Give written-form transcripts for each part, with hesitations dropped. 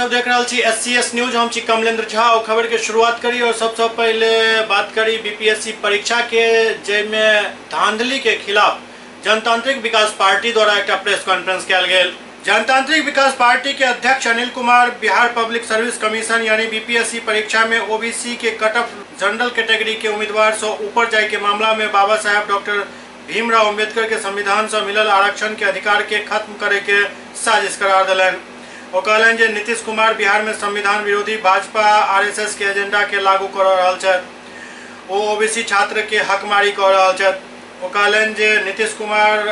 सब देख रहा छी SCS न्यूज। हम छी कमलेंद्र झा और खबर के शुरुआत करी और सबसे पहले बात करी BPSC परीक्षा के, जेमें धांधली के खिलाफ जनतांत्रिक विकास पार्टी द्वारा एक प्रेस कॉन्फ्रेंस किया गेल। जनतांत्रिक विकास पार्टी के अध्यक्ष Anil Kumar Bihar public service commission यानी BPSC परीक्षा में OBC के कट ऑफ जनरल कैटेगरी के उम्मीदवार से ऊपर जाए के मामला में बाबा साहेब डॉक्टर भीमराव अम्बेडकर के संविधान से मिलल आरक्षण के अधिकार के खत्म करे के साजिश करार दिलन। वो कहलन जे नीतीश कुमार बिहार में संविधान विरोधी भाजपा RSS के एजेंडा के लागू कर रहल छथि, वो OBC छात्र के हकमारी कर रहल छथि। वो कहलन जे नीतीश कुमार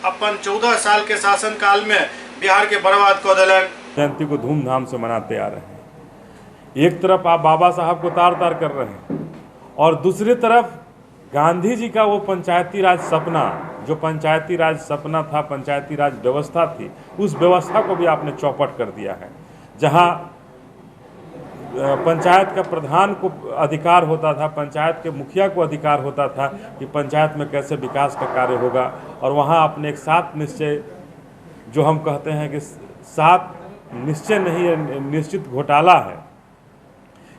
अपन 14 साल के शासन काल में बिहार के बर्बाद कर दिलन। जयंती को धूमधाम से मनाते आ रहे हैं। एक तरफ आप बाबा साहब को तार तार कर रहे हैं और दूसरी तरफ गांधी जी का वो पंचायती राज सपना, जो पंचायती राज सपना था, पंचायती राज व्यवस्था थी, उस व्यवस्था को भी आपने चौपट कर दिया है। जहां पंचायत का प्रधान को अधिकार होता था, पंचायत के मुखिया को अधिकार होता था कि पंचायत में कैसे विकास का कार्य होगा, और वहां आपने एक 7 निश्चय, जो हम कहते हैं कि 7 निश्चय नहीं है, निश्चित घोटाला है,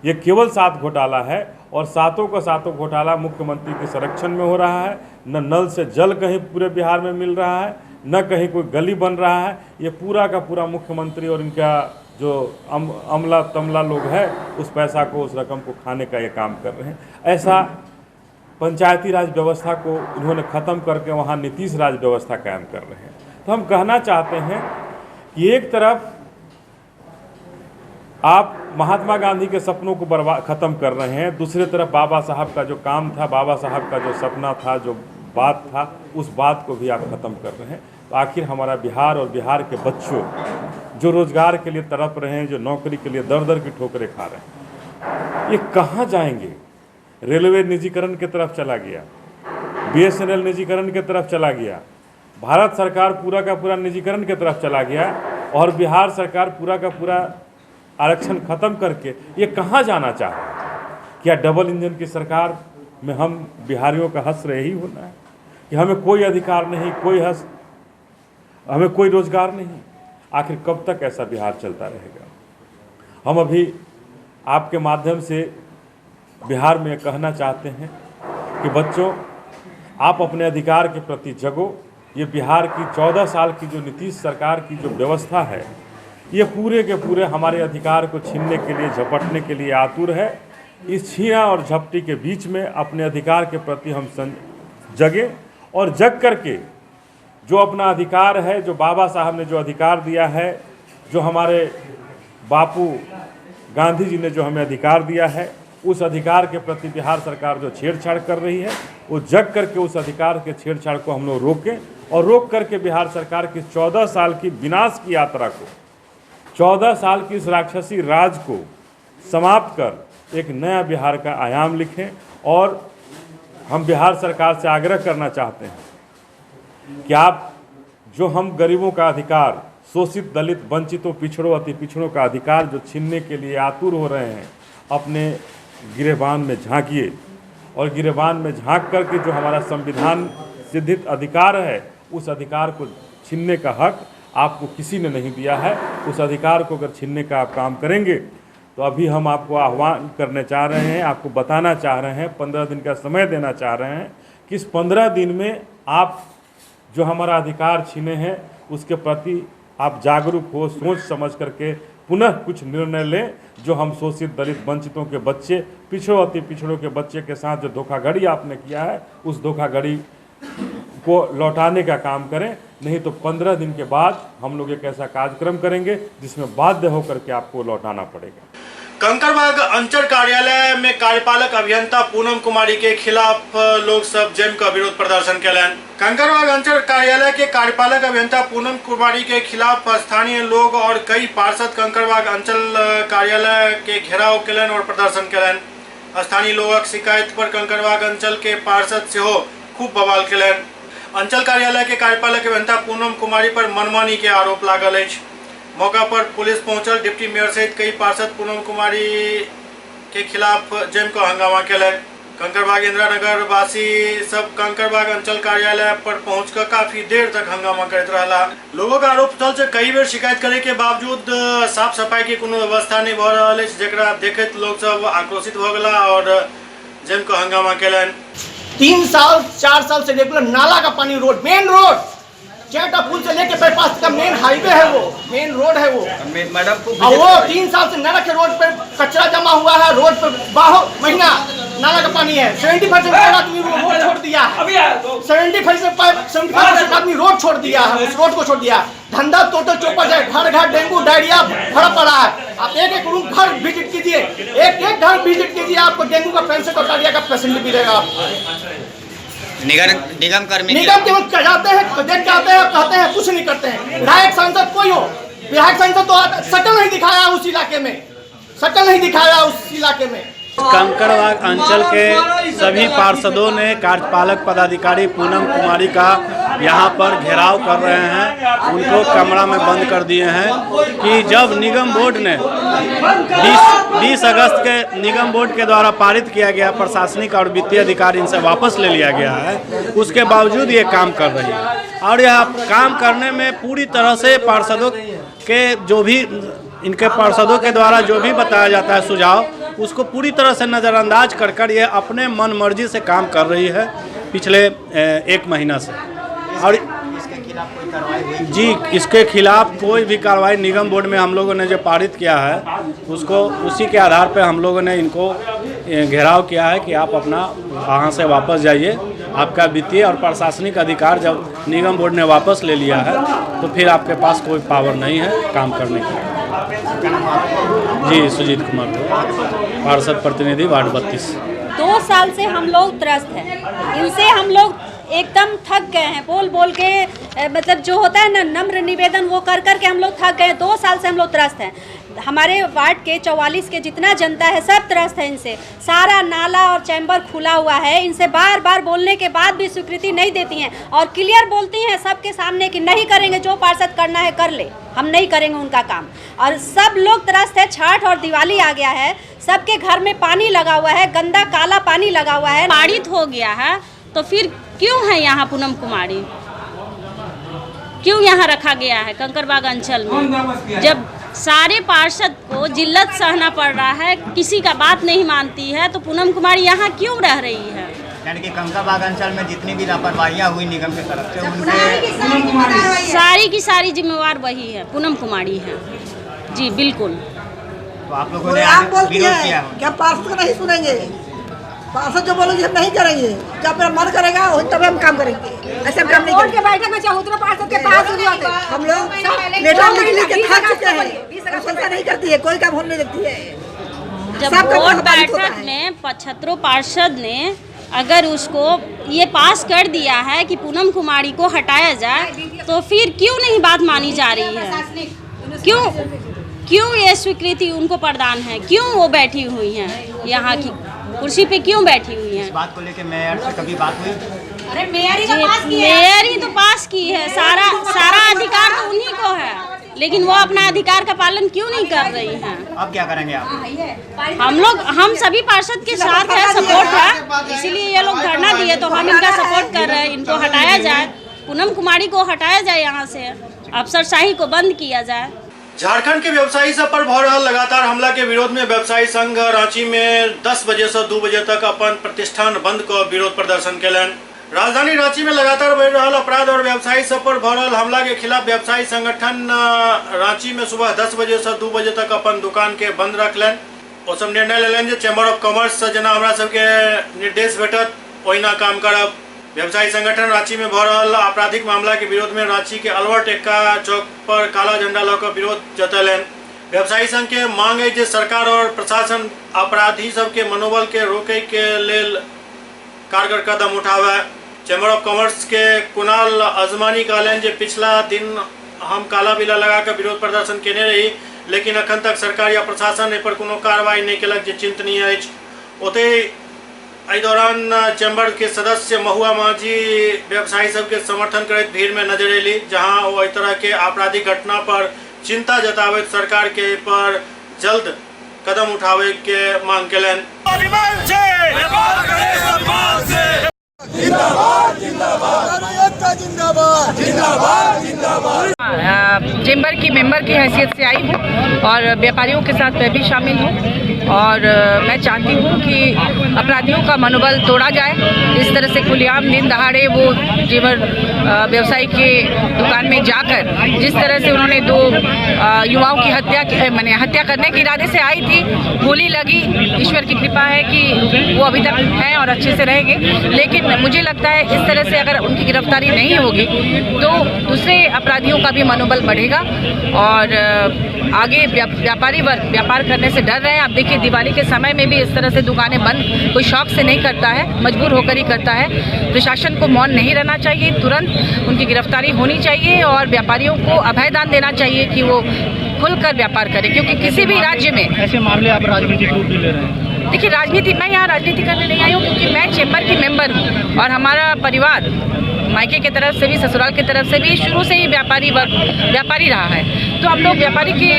ये केवल 7 घोटाला है और 7 का 7 घोटाला मुख्यमंत्री के संरक्षण में हो रहा है। न नल से जल कहीं पूरे बिहार में मिल रहा है, न कहीं कोई गली बन रहा है। ये पूरा का पूरा मुख्यमंत्री और इनका जो अमला तमला लोग हैं उस पैसा को, उस रकम को खाने का ये काम कर रहे हैं। ऐसा पंचायती राज व्यवस्था को उन्होंने ख़त्म करके वहाँ नीतीश राज व्यवस्था कायम कर रहे हैं। तो हम कहना चाहते हैं कि एक तरफ आप महात्मा गांधी के सपनों को ख़त्म कर रहे हैं, दूसरी तरफ बाबा साहब का जो काम था, बाबा साहब का जो सपना था, जो बात था, उस बात को भी आप ख़त्म कर रहे हैं। तो आखिर हमारा बिहार और बिहार के बच्चों जो रोज़गार के लिए तड़प रहे हैं, जो नौकरी के लिए दर दर की ठोकरें खा रहे हैं, ये कहाँ जाएंगे? रेलवे निजीकरण की तरफ चला गया, BSNL निजीकरण की तरफ चला गया, भारत सरकार पूरा का पूरा निजीकरण की तरफ चला गया और बिहार सरकार पूरा का पूरा आरक्षण खत्म करके ये कहाँ जाना चाह रहे हैं? क्या डबल इंजन की सरकार में हम बिहारियों का हश्र यही होना है कि हमें कोई अधिकार नहीं, हमें कोई रोजगार नहीं? आखिर कब तक ऐसा बिहार चलता रहेगा? हम अभी आपके माध्यम से बिहार में कहना चाहते हैं कि बच्चों, आप अपने अधिकार के प्रति जगो। ये बिहार की 14 साल की जो नीतीश सरकार की जो व्यवस्था है, ये पूरे के पूरे हमारे अधिकार को छीनने के लिए, झपटने के लिए आतुर है। इस छीना और झपटी के बीच में अपने अधिकार के प्रति हम जगें और जग करके जो अपना अधिकार है, जो बाबा साहब ने जो अधिकार दिया है, जो हमारे बापू गांधी जी ने जो हमें अधिकार दिया है, उस अधिकार के प्रति बिहार सरकार जो छेड़छाड़ कर रही है, वो जग करके उस अधिकार के छेड़छाड़ को हम लोग रोकें और रोक करके बिहार सरकार की 14 साल की विनाश की यात्रा को, 14 साल की इस राक्षसी राज को समाप्त कर एक नया बिहार का आयाम लिखें। और हम बिहार सरकार से आग्रह करना चाहते हैं कि आप जो हम गरीबों का अधिकार, शोषित, दलित, वंचितों, पिछड़ों, अति पिछड़ों का अधिकार जो छीनने के लिए आतुर हो रहे हैं, अपने गिरेबान में झांकिए और गिरेबान में झांक करके जो हमारा संविधान सिद्धित अधिकार है, उस अधिकार को छीनने का हक आपको किसी ने नहीं दिया है। उस अधिकार को अगर छीनने का आप काम करेंगे तो अभी हम आपको आह्वान करने चाह रहे हैं, आपको बताना चाह रहे हैं, 15 दिन का समय देना चाह रहे हैं कि इस 15 दिन में आप जो हमारा अधिकार छीने हैं उसके प्रति आप जागरूक हो, सोच समझ करके पुनः कुछ निर्णय लें। जो हम शोषित, दलित, वंचितों के बच्चे, पिछड़ों, अति पिछड़ों के बच्चे के साथ जो धोखाधड़ी आपने किया है, उस धोखाधड़ी को लौटाने का काम करें। नहीं तो 15 दिन के बाद हम लोग एक ऐसा कार्यक्रम करेंगे जिसमें बाध्य होकर के आपको लौटाना पड़ेगा। कंकड़बाग अंचल कार्यालय में कार्यपालक अभियंता पूनम कुमारी के खिलाफ लोग सब जमकर विरोध प्रदर्शन कलन। कंकड़बाग अंचल कार्यालय के कार्यपालक अभियंता पूनम कुमारी के खिलाफ स्थानीय लोग और कई पार्षद कंकड़बाग अंचल कार्यालय के घेराव कलन और प्रदर्शन कलन। स्थानीय लोगों की शिकायत पर कंकड़बाग अंचल के पार्षद से हो खूब बवाल कलन। अंचल कार्यालय के कार्यपालक अभियंता पूनम कुमारी पर मनमानी के आरोप लागल है। मौका पर पुलिस पहुंचल। डिप्टी मेयर सहित कई पार्षद पूनम कुमारी के खिलाफ जमकर हंगामा कलन। कंकड़बाग इंदिरा नगर वासी सब कंकड़बाग अंचल कार्यालय पर पहुंचकर काफी देर तक हंगामा करते रहा। लोगों का आरोप स्थल से कई बेर शिकायत करे के बावजूद साफ सफाई के कोनो व्यवस्था नहीं भ रहा है, जेकरा देखत लोग सब आक्रोशित भ गला और जम को हंगामा कैलन। 3 साल 4 साल से रेगुलर नाला का पानी रोड, मेन रोड चेटा पुल से लेके बाईपास का मेन हाईवे है, वो मेन रोड है वो मैडम को। और वो 3 साल से नरक के रोड पे कचरा जमा हुआ है, रोड पे 12 महीना नाला का पानी है। 70% आदमी रोड छोड़ दिया है, 75% आदमी रोड छोड़ दिया है, उस रोड को छोड़ दिया। धंधा टोटल चौपट है, घर घर डेंगू डायरिया भरा पड़ा है। आप एक रूम घर विजिट कीजिए, एक घर विजिट कीजिए, आपको डेंगू का पेशेंट और डायरिया का पेशेंट मिलेगा। निगम कर्मी निगम के वो जाते हैं, देख के आते हैं, कहते हैं, कुछ नहीं करते हैं। विधायक सांसद कोई हो, विधायक सांसद तो शक्ल नहीं दिखाया उस इलाके में, शक्ल नहीं दिखाया उस इलाके में। कंकड़बाग अंचल के सभी पार्षदों ने कार्यपालक पदाधिकारी पूनम कुमारी का यहाँ पर घेराव कर रहे हैं, उनको कमरा में बंद कर दिए हैं कि जब निगम बोर्ड ने 20 अगस्त के निगम बोर्ड के द्वारा पारित किया गया प्रशासनिक और वित्तीय अधिकार इनसे वापस ले लिया गया है, उसके बावजूद ये काम कर रही है। और यह काम करने में पूरी तरह से पार्षदों के जो भी इनके पार्षदों के द्वारा जो भी बताया जाता है सुझाव, उसको पूरी तरह से नज़रअंदाज कर ये अपने मन मर्जी से काम कर रही है पिछले 1 महीना से। और इसके खिलाफ कोई कार्रवाई हुई? जी, इसके खिलाफ कोई भी कार्रवाई निगम बोर्ड में हम लोगों ने जो पारित किया है उसको उसी के आधार पर हम लोगों ने इनको घेराव किया है कि आप अपना वहाँ से वापस जाइए। आपका वित्तीय और प्रशासनिक अधिकार जब निगम बोर्ड ने वापस ले लिया है तो फिर आपके पास कोई पावर नहीं है काम करने की। जी, सुजीत कुमार, पार्षद प्रतिनिधि वार्ड 32। 2 साल से हम लोग त्रस्त हैं, इनसे हम लोग एकदम थक गए हैं। बोल बोल के मतलब जो होता है ना नम्र निवेदन वो कर कर के हम लोग थक गए। 2 साल से हम लोग त्रस्त हैं। हमारे वार्ड के 44 के जितना जनता है सब त्रस्त है इनसे। सारा नाला और चैम्बर खुला हुआ है, इनसे बार बार बोलने के बाद भी स्वीकृति नहीं देती हैं और क्लियर बोलती हैं सबके सामने कि नहीं करेंगे, जो पार्षद करना है कर ले, हम नहीं करेंगे उनका काम। और सब लोग त्रस्त है। छठ और दिवाली आ गया है, सबके घर में पानी लगा हुआ है, गंदा काला पानी लगा हुआ है, पारित हो गया है। तो फिर क्यों है यहाँ पूनम कुमारी, क्यों यहाँ रखा गया है कंकड़बाग अंचल में? जब सारे पार्षद को जिल्लत सहना पड़ रहा है, किसी का बात नहीं मानती है, तो पूनम कुमारी यहाँ क्यों रह रही है? यानी कि कंकड़बाग अंचल में जितनी भी लापरवाहियाँ हुई निगम की तरफ से उनके सारी की सारी जिम्मेवार वही है, पूनम कुमारी है। जी बिल्कुल। तो आप लोगों ने आज विरोध किया है? क्या पार्षद का नहीं सुनेंगे? पार्षद जो बोलेंगे हम नहीं करेंगे, जब मेरा मन करेगा तब हम काम करेंगे, ऐसे हम काम नहीं करेंगे। बैठक में चौहत्तर पार्षद के पास हम लोग लेटर लिख के थक चुके हैं, संस्था नहीं करती है, कोई काम होने देती है। जब बोर्ड बैठक में 75 पार्षद ने अगर उसको ये पास कर दिया है कि पूनम कुमारी को हटाया जाए, तो फिर क्यों नहीं बात मानी जा रही है? क्यों ये स्वीकृति उनको प्रदान है? क्यों वो बैठी हुई हैं यहाँ की कुर्सी पे, क्यों बैठी हुई हैं? इस बात को लेकर मेयर से कभी बात हुई? अरे मेयर ही तो पास की है, सारा अधिकार तो उन्हीं को है, लेकिन वो अपना अधिकार का पालन क्यों नहीं कर रही हैं? अब क्या करेंगे आप? हम सभी पार्षद के साथ है, सपोर्ट है, इसीलिए ये लोग धरना दिए, तो हम इनका सपोर्ट कर रहे हैं। इनको हटाया जाए, पूनम कुमारी को हटाया जाए, यहाँ से अफसरशाही को बंद किया जाए। झारखंड के व्यवसायी सब पर भ रहल लगातार हमला के विरोध में व्यवसायी संघ रांची में 10 बजे से 2 बजे तक अपन प्रतिष्ठान बंद कर विरोध प्रदर्शन कैलन। राजधानी रांची में लगातार बढ़ रहा अपराध और व्यवसायी सब पर भ रहल हमला के खिलाफ व्यवसायी संगठन रांची में सुबह 10 बजे से 2 बजे तक अपन दुकान के बंद रखलन। वो सब निर्णय लेलन चैम्बर ऑफ कॉमर्स से जना हमरा सबके निर्देश भेटत ओहिना काम करब। व्यवसायी संगठन रांची में भ रहल आपराधिक मामला के विरोध में रांची के अल्बर्ट एक्का चौक पर काला झंडा लौकर विरोध जतैलन। व्यवसायी संघ के मांग है कि सरकार और प्रशासन अपराधी सबके मनोबल के रोके के लेल कारगर कदम उठावे। चैम्बर ऑफ कॉमर्स के कुणाल अजमानी कहलन जे पिछला दिन हम काला बिला लगा कर विरोध प्रदर्शन केने रही, लेकिन अखन तक सरकार या प्रशासन एहि पर कोनो कार्रवाई नहीं केलक जे चिंतनीय अछि। ओते एहि दौरान चैम्बर के सदस्य महुआ माझी व्यवसायी सबके समर्थन करैत भीड़ में नजर एली, जहां वो एहि तरह के आपराधिक घटना पर चिंता जतावैत सरकार के पर जल्द कदम उठावे के मांग केलन। चेंबर की मेंबर की हैसियत से आई हूँ और व्यापारियों के साथ मैं भी शामिल हूँ और मैं चाहती हूँ कि अपराधियों का मनोबल तोड़ा जाए। इस तरह से खुलेआम दिन दहाड़े वो जेवर व्यवसायी के दुकान में जाकर जिस तरह से उन्होंने दो युवाओं की हत्या करने के इरादे से आई थी, गोली लगी। ईश्वर की कृपा है कि वो अभी तक हैं और अच्छे से रहेंगे, लेकिन मुझे लगता है इस तरह से अगर उनकी गिरफ्तारी नहीं होगी तो दूसरे अपराधियों का भी मनोबल बढ़ेगा और आगे व्यापारी वर्ग व्यापार करने से डर रहे हैं। आप देखिए दिवाली के समय में भी इस तरह से दुकानें बंद कोई शौक से नहीं करता है, मजबूर होकर ही करता है। प्रशासन को मौन नहीं रहना चाहिए, तुरंत उनकी गिरफ्तारी होनी चाहिए और व्यापारियों को अभयदान देना चाहिए कि वो खुलकर व्यापार करें, क्योंकि किसी भी राज्य में ऐसे मामले आप राजनीतिक रूप ले रहे हैं। देखिए राजनीति, मैं यहाँ राजनीति करने नहीं आई हूँ क्योंकि मैं चेंबर की मेंबर हूँ और हमारा परिवार मायके की तरफ से भी ससुराल की तरफ से भी शुरू से ही व्यापारी रहा है, तो हम लोग व्यापारी के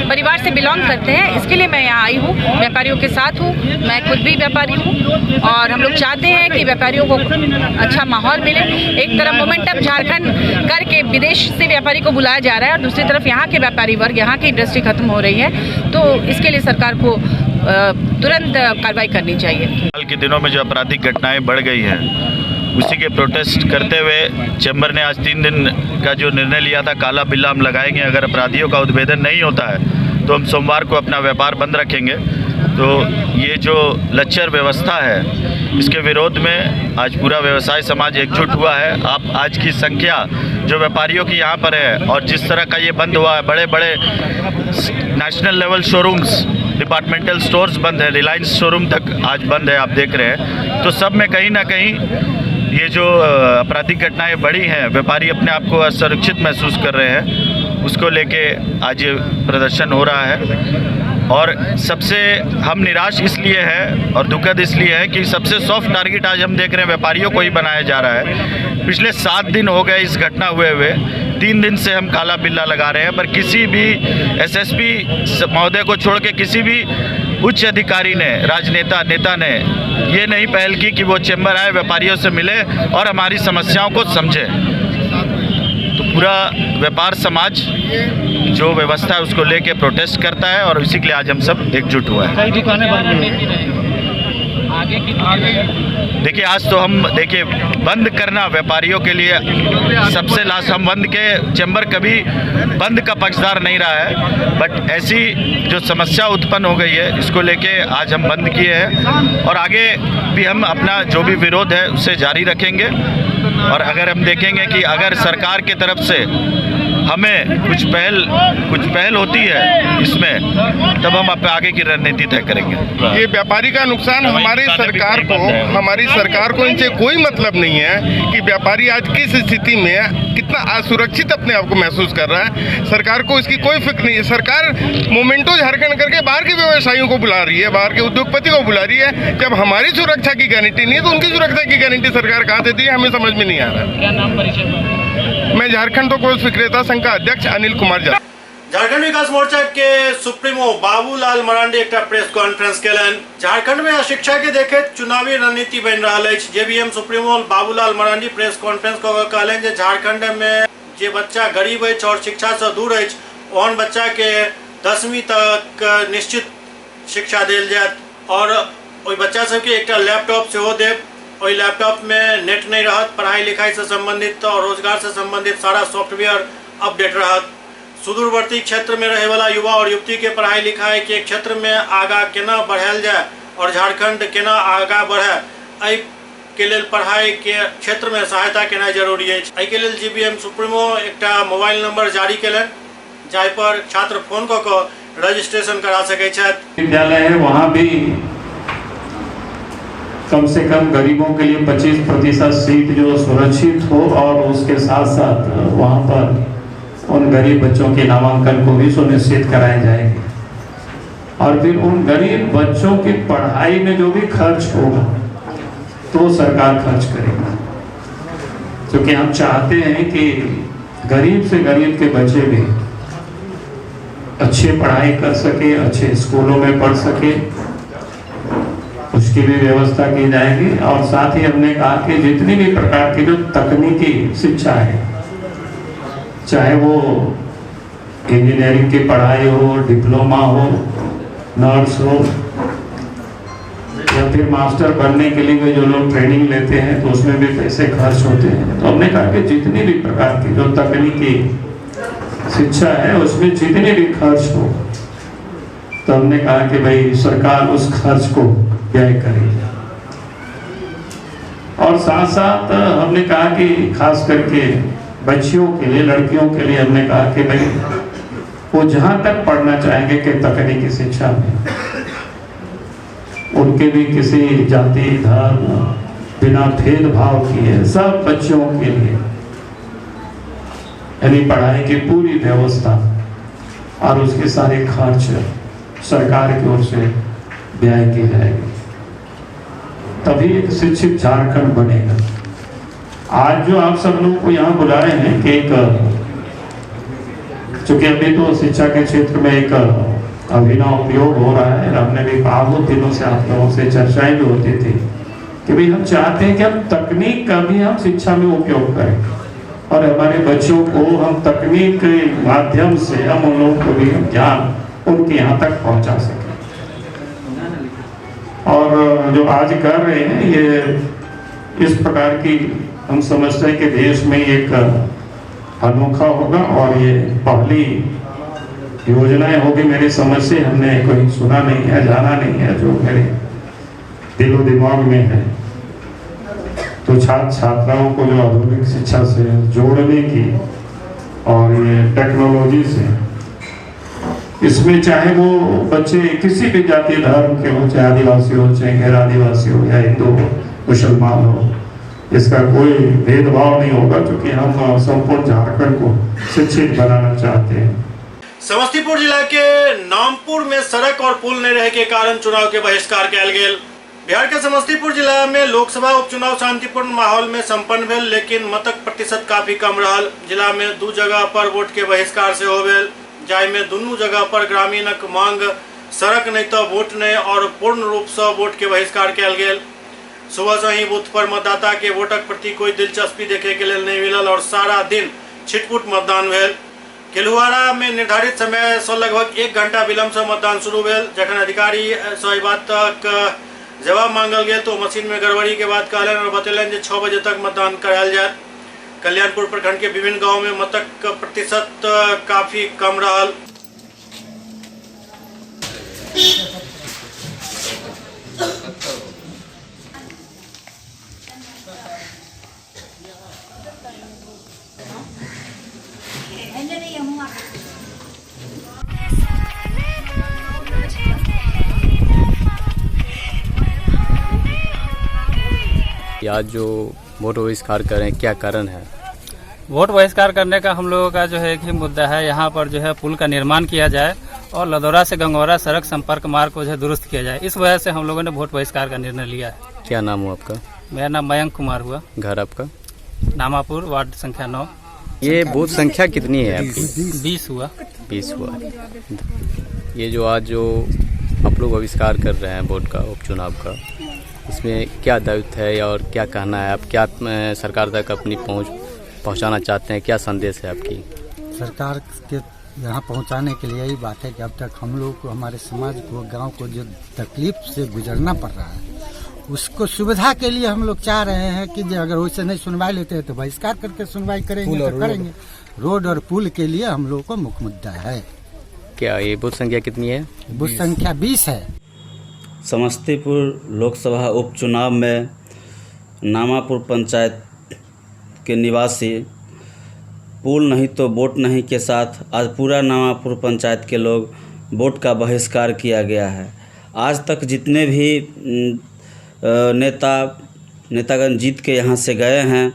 परिवार से बिलोंग करते हैं। इसके लिए मैं यहाँ आई हूँ, व्यापारियों के साथ हूँ, मैं खुद भी व्यापारी हूँ और हम लोग चाहते हैं कि व्यापारियों को अच्छा माहौल मिले। एक तरफ मोमेंटम झारखंड करके विदेश से व्यापारी को बुलाया जा रहा है और दूसरी तरफ यहाँ के व्यापारी वर्ग, यहाँ की इंडस्ट्री खत्म हो रही है, तो इसके लिए सरकार को तुरंत कार्रवाई करनी चाहिए। हाल के दिनों में जो आपराधिक घटनाएं बढ़ गई हैं उसी के प्रोटेस्ट करते हुए चैम्बर ने आज 3 दिन का जो निर्णय लिया था, काला बिल्ला हम लगाएंगे, अगर अपराधियों का उद्भेदन नहीं होता है तो हम सोमवार को अपना व्यापार बंद रखेंगे। तो ये जो लच्चर व्यवस्था है इसके विरोध में आज पूरा व्यवसाय समाज एकजुट हुआ है। आप आज की संख्या जो व्यापारियों की यहाँ पर है और जिस तरह का ये बंद हुआ है, बड़े बड़े national level showrooms, departmental stores बंद है, रिलायंस शोरूम तक आज बंद है, आप देख रहे हैं। तो सब में कहीं ना कहीं ये जो आपराधिक घटनाएं बढ़ी हैं, व्यापारी अपने आप को असुरक्षित महसूस कर रहे हैं, उसको लेके आज ये प्रदर्शन हो रहा है। और सबसे हम निराश इसलिए है और दुखद इसलिए है कि सबसे सॉफ्ट टारगेट आज हम देख रहे हैं व्यापारियों को ही बनाया जा रहा है। पिछले 7 दिन हो गए इस घटना हुए 3 दिन से हम काला बिल्ला लगा रहे हैं, पर किसी भी एसएसपी महोदय को छोड़ के किसी भी उच्च अधिकारी ने, राजनेता नेता ने ये नहीं पहल की कि वो चैम्बर आए, व्यापारियों से मिले और हमारी समस्याओं को समझे। तो पूरा व्यापार समाज जो व्यवस्था है उसको लेके प्रोटेस्ट करता है और इसी के लिए आज हम सब एकजुट हुए हैं। कई दुकानें बंद हैं। देखिए आज तो हम बंद करना व्यापारियों के लिए सबसे लास्ट, हम बंद के चैम्बर कभी बंद का पक्षधार नहीं रहा है, बट ऐसी जो समस्या उत्पन्न हो गई है इसको लेके आज हम बंद किए हैं और आगे भी हम अपना जो भी विरोध है उसे जारी रखेंगे। और अगर हम देखेंगे कि अगर सरकार की तरफ से हमें कुछ पहल होती है इसमें, तब हम आगे की रणनीति तय करेंगे। ये व्यापारी का नुकसान हमारी सरकार को इनसे कोई मतलब नहीं है कि व्यापारी आज किस स्थिति में कितना असुरक्षित अपने आप को महसूस कर रहा है। सरकार को इसकी कोई फिक्र नहीं है। सरकार मोमेंटो झारखंड करके बाहर के व्यवसायियों को बुला रही है, बाहर के उद्योगपति को बुला रही है। जब हमारी सुरक्षा की गारंटी नहीं है तो उनकी सुरक्षा की गारंटी सरकार कहाँ देती है, हमें समझ में नहीं आ रहा। क्या नाम परिचय? मैं झारखंड टोकोस विक्रेता संघ का अध्यक्ष अनिल कुमार झा। झारखंड विकास मोर्चा के सुप्रीमो बाबूलाल मरांडी एक प्रेस कॉन्फ्रेंस केलन। झारखंड में शिक्षा के देखे चुनावी रणनीति बन रहा है। JBM supremo Babulal Marandi press conference को कहलें जे झारखंड में जे बच्चा गरीब है और शिक्षा से दूर है ओहन बच्चा के 10वीं तक निश्चित शिक्षा दिल जात और ओई बच्चा सबके एक लैपटॉप से हो देव। ओई लैपटॉप में नेट नहीं रहत, पढ़ाई लिखाई से संबंधित और रोजगार से संबंधित सारा सॉफ्टवेयर अपडेट रहत। सुदूरवर्ती क्षेत्र में रहे वाला युवा और युवती के पढ़ाई लिखाई के क्षेत्र में आगा केना बढ़ायल जाए और झारखंड केना आगा बढ़े, एहि के लेल पढ़ाई के क्षेत्र में सहायता केना जरूरी है। एहि के लेल जीबीएम सुप्रीमो एक मोबाइल नंबर जारी केलन जाहि पर छात्र फोन कऽ रजिस्ट्रेशन करा सकै छथि। विद्यालय है वहाँ भी कम से कम गरीबों के लिए 25% सीट जो सुरक्षित हो और उसके साथ साथ वहाँ पर उन गरीब बच्चों के नामांकन को भी सुनिश्चित कराए जाएंगे और फिर उन गरीब बच्चों की पढ़ाई में जो भी खर्च होगा तो सरकार खर्च करेगी, क्योंकि हम चाहते हैं कि गरीब से गरीब के बच्चे भी अच्छे पढ़ाई कर सके, अच्छे स्कूलों में पढ़ सके, उसकी भी व्यवस्था की जाएगी। और साथ ही हमने कहा कि जितनी भी प्रकार की जो तकनीकी शिक्षा है, चाहे वो इंजीनियरिंग की पढ़ाई हो, डिप्लोमा हो, नर्स हो, या फिर मास्टर बनने के लिए भी जो लोग ट्रेनिंग लेते हैं तो उसमें भी पैसे खर्च होते हैं। तो हमने कहा कि जितनी भी प्रकार की जो तकनीकी शिक्षा है उसमें जितने भी खर्च हो, तो हमने कहा कि भाई सरकार उस खर्च को व्यय करेगी। और साथ साथ हमने कहा कि खास करके बच्चियों के लिए, लड़कियों के लिए हमने कहा कि भाई वो जहाँ तक पढ़ना चाहेंगे कि तकनीकी शिक्षा में, उनके भी किसी जाति धर्म बिना भेदभाव किए सब बच्चों के लिए यानी पढ़ाई की पूरी व्यवस्था और उसके सारे खर्च सरकार की ओर से व्यय की जाएगी। तभी एक शिक्षित झारखंड बनेगा। आज जो आप सब लोग को यहाँ बुलाए हैं कि एक, चूंकि अभी तो शिक्षा के क्षेत्र में एक अभिनव उपयोग हो रहा है, हमने भी बहुत दिनों से आप लोगों से चर्चाएं भी होती थी कि भाई हम चाहते हैं कि हम तकनीक का भी हम शिक्षा में उपयोग करें और हमारे बच्चों को हम तकनीक के माध्यम से हम उन लोगों को भी ज्ञान उनके यहाँ तक पहुँचा सकें। और जो आज कर रहे हैं ये इस प्रकार की हम समझते हैं कि देश में एक अनोखा होगा और ये पहली योजनाएं होगी मेरी समझ से। हमने कोई सुना नहीं है, जाना नहीं है, जो मेरे दिलो दिमाग में है। तो छात्र छात्राओं को जो आधुनिक शिक्षा से जोड़ने की और ये टेक्नोलॉजी से, इसमें चाहे वो बच्चे किसी भी जाति धर्म के हो, चाहे आदिवासी हो, चाहे गैर आदिवासी हो, या हिंदू हो, मुसलमान हो, इसका कोई भेदभाव नहीं होगा, क्योंकि हम संपूर्ण झारखंड को शिक्षित बनाना चाहते हैं। समस्तीपुर जिला के नामपुर में सड़क और पुल नहीं रहे के कारण चुनाव के बहिष्कार कयल गेल। बिहार के समस्तीपुर जिला में लोकसभा उपचुनाव शांतिपूर्ण माहौल में संपन्न भेल, लेकिन मतक प्रतिशत काफी कम रहल। जिला में 2 जगह पर वोट के बहिष्कार से हो भेल, जाहि में दुनू जगह पर ग्रामीणक मांग सड़क नहीं तो वोट नहीं और पूर्ण रूप से वोट के बहिष्कार कयल गेल। सुबह से ही बूथ पर मतदाता के वोटक प्रति कोई दिलचस्पी देखे के लिए नहीं मिलल और सारा दिन छिटपुट मतदान भेल। केलुआरा में निर्धारित समय से लगभग 1 घंटा विलम्ब से मतदान शुरू भेल। जखन अधिकारी से बात तक जवाब मांगल गया तो मशीन में गड़बड़ी के बाद कहलन और बतेलन 6 बजे तक मतदान करायल जाए। कल्याणपुर प्रखंड के विभिन्न गाँव में मतक प्रतिशत काफी कम रहल। आज जो वोट बहिष्कार करें, क्या कारण है? वोट बहिष्कार करने का हम लोगों का जो है एक ही मुद्दा है, यहाँ पर जो है पुल का निर्माण किया जाए और लदौरा से गंगौरा सड़क संपर्क मार्ग को जो है दुरुस्त किया जाए। इस वजह से हम लोगों ने वोट बहिष्कार का निर्णय लिया है। क्या नाम हुआ आपका? मेरा नाम मयंक कुमार हुआ। घर आपका? नामापुर, वार्ड संख्या 9। ये बूथ संख्या कितनी है आपकी? 20 हुआ। 20 हुआ। ये जो आज जो आप लोग बहिष्कार कर रहे हैं वोट का, उपचुनाव का, इसमें क्या दायित्व है और क्या कहना है? आप क्या सरकार तक अपनी पहुंचाना चाहते हैं? क्या संदेश है आपकी? सरकार के यहाँ पहुंचाने के लिए यही बात है कि अब तक हम लोग को, हमारे समाज को, गांव को जो तकलीफ से गुजरना पड़ रहा है, उसको सुविधा के लिए हम लोग चाह रहे हैं कि अगर वैसे नहीं सुनवाई लेते हैं तो बहिष्कार करके सुनवाई करेंगे तो करेंगे। रोड और पुल के लिए हम लोग को मुख्य मुद्दा है। क्या ये बूथ संख्या कितनी है? बूथ संख्या 20 है। समस्तीपुर लोकसभा उपचुनाव में नामापुर पंचायत के निवासी पुल नहीं तो वोट नहीं के साथ आज पूरा नामापुर पंचायत के लोग वोट का बहिष्कार किया गया है। आज तक जितने भी नेतागण जीत के यहाँ से गए हैं,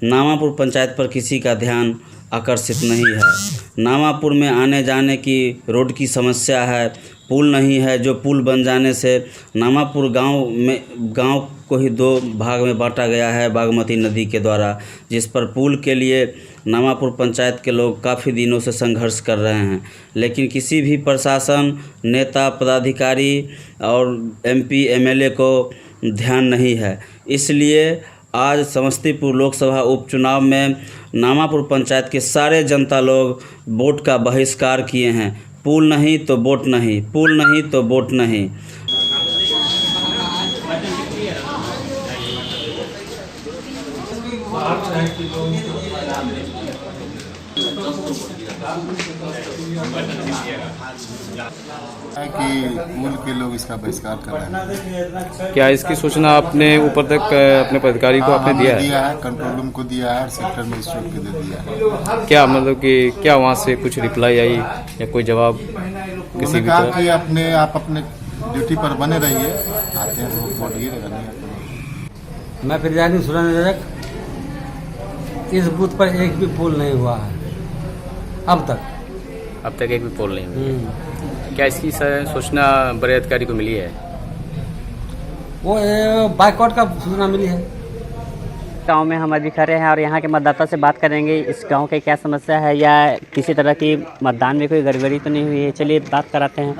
नामापुर पंचायत पर किसी का ध्यान आकर्षित नहीं है। नामापुर में आने जाने की रोड की समस्या है, पुल नहीं है। जो पुल बन जाने से नामापुर गांव को ही दो भाग में बांटा गया है बागमती नदी के द्वारा, जिस पर पुल के लिए नामापुर पंचायत के लोग काफ़ी दिनों से संघर्ष कर रहे हैं, लेकिन किसी भी प्रशासन, नेता, पदाधिकारी और MP MLA को ध्यान नहीं है। इसलिए आज समस्तीपुर लोकसभा उपचुनाव में नामापुर पंचायत के सारे जनता लोग वोट का बहिष्कार किए हैं। पुल नहीं तो वोट नहीं, पुल नहीं तो वोट नहीं। कि पुल के लोग इसका बहिष्कार कर रहे हैं। क्या इसकी सूचना आपने ऊपर तक अपने पदाधिकारी को आपने दिया है? कंट्रोल रूम को दिया है और सेक्टर मजिस्ट्रेट को दे दिया है। क्या मतलब कि क्या वहाँ से कुछ रिप्लाई आई या कोई जवाब किसी भी तरह? कि आप अपने ड्यूटी पर बने रहिए, आते हैं तो वोट गिरेगा नहीं। मैं प्रिजाइडिंग सुरंजक, इस बूथ पर एक भी पोल नहीं हुआ है अब तक एक भी पोल नहीं हुआ। क्या इसकी सूचना बड़े अधिकारी को मिली है? वो बाइकआउट का सूचना मिली है। गांव में हम अभी खड़े हैं और यहाँ के मतदाता से बात करेंगे इस गांव की क्या समस्या है या किसी तरह की मतदान में कोई गड़बड़ी तो नहीं हुई है। चलिए बात कराते हैं।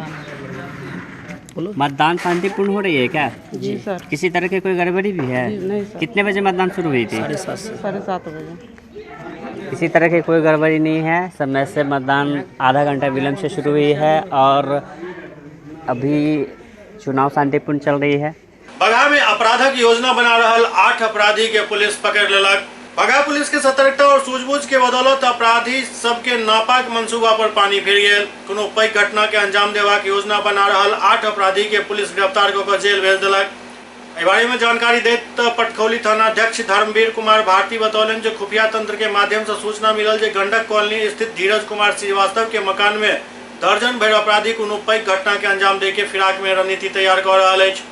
मतदान शांतिपूर्ण हो रही है क्या? जी सर। किसी तरह की कोई गड़बड़ी भी है? नहीं सर। कितने बजे मतदान शुरू हुई थी? 7:30 बजे। किसी तरह की कोई गड़बड़ी नहीं है। समय से मतदान आधा घंटा विलम्ब से शुरू हुई है और अभी चुनाव शांतिपूर्ण चल रही है। बगहा में अपराधक योजना बना रहल 8 अपराधी के पुलिस पकड़ लेलक। बगहा पुलिस के सतर्कता और सूझबूझ के बदौलत अपराधी सबके नापाक मंसूबा पर पानी फिर गेल। कोनो पैघ घटना के अंजाम देबाक योजना बना रहल 8 अपराधी के पुलिस गिरफ्तार कऽ जेल भेज देलक। एहि बारे में जानकारी देत पटखौली थाना अध्यक्ष धर्मवीर कुमार भारती बतौलन जे खुफिया तंत्र के माध्यम से सूचना मिलल जे गंडक कॉलोनी स्थित धीरज कुमार श्रीवास्तव के मकान में दर्जन भर अपराधी कोनो पैघ घटना के अंजाम दे के फिराक में रणनीति तैयार कर रहल अछि।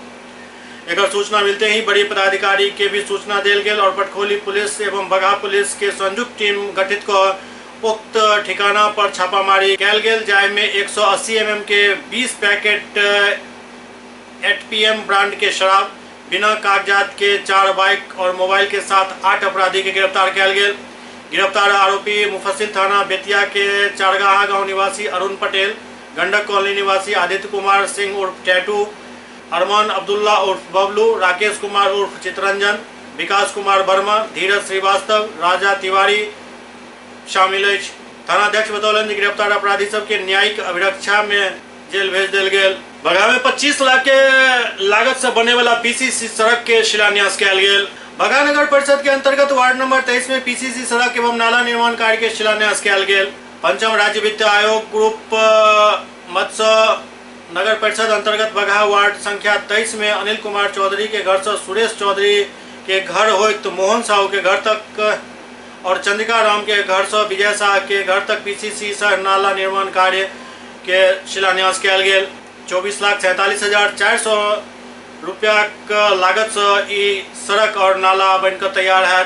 एकर सूचना मिलते ही बड़ी पदाधिकारी के भी सूचना देल गेल और पटखौली पुलिस एवं बगहा पुलिस के संयुक्त टीम गठित कर उक्त ठिकाना पर छापामारी कैल गेल, जाहि में 180 mm के 20 पैकेट 8PM ब्रांड के शराब, बिना कागजात के 4 बाइक और मोबाइल के साथ 8 अपराधी के गिरफ्तार किया गेल। गिरफ्तार आरोपी मुफस्सिल थाना बेतिया के चारगाहा गांव निवासी अरुण पटेल, गंडक कॉलोनी निवासी आदित्य कुमार सिंह उर्फ टैटू, अरमान अब्दुल्ला उर्फ बबलू, राकेश कुमार उर्फ चितरंजन, विकास कुमार वर्मा, धीरज श्रीवास्तव, राजा तिवारी शामिल अछि। थानाध्यक्ष बतौलन जे गिरफ्तार अपराधी सबके न्यायिक अभिरक्षा में जेल भेज देल गेल। बगहा में 25 लाख के लागत से बने वाला PCC सड़क के शिलान्यास किया गेल। बगहा नगर परिषद के अंतर्गत वार्ड नंबर 23 में PCC सड़क एवं नाला निर्माण कार्य के शिलान्यास किया गेल। पंचम राज्य वित्त आयोग ग्रुप मत्स्य नगर परिषद अंतर्गत बगहा वार्ड संख्या 23 में अनिल कुमार चौधरी के घर से सुरेश चौधरी के घर होइत मोहन साहू के घर तक और चंद्रिका राम के घर से विजय शाह के घर तक PCC सह नाला निर्माण कार्य के शिलान्यास किया गेल। 24,47,400 रुपया लागत से ई सड़क और नाला बनकर तैयार है।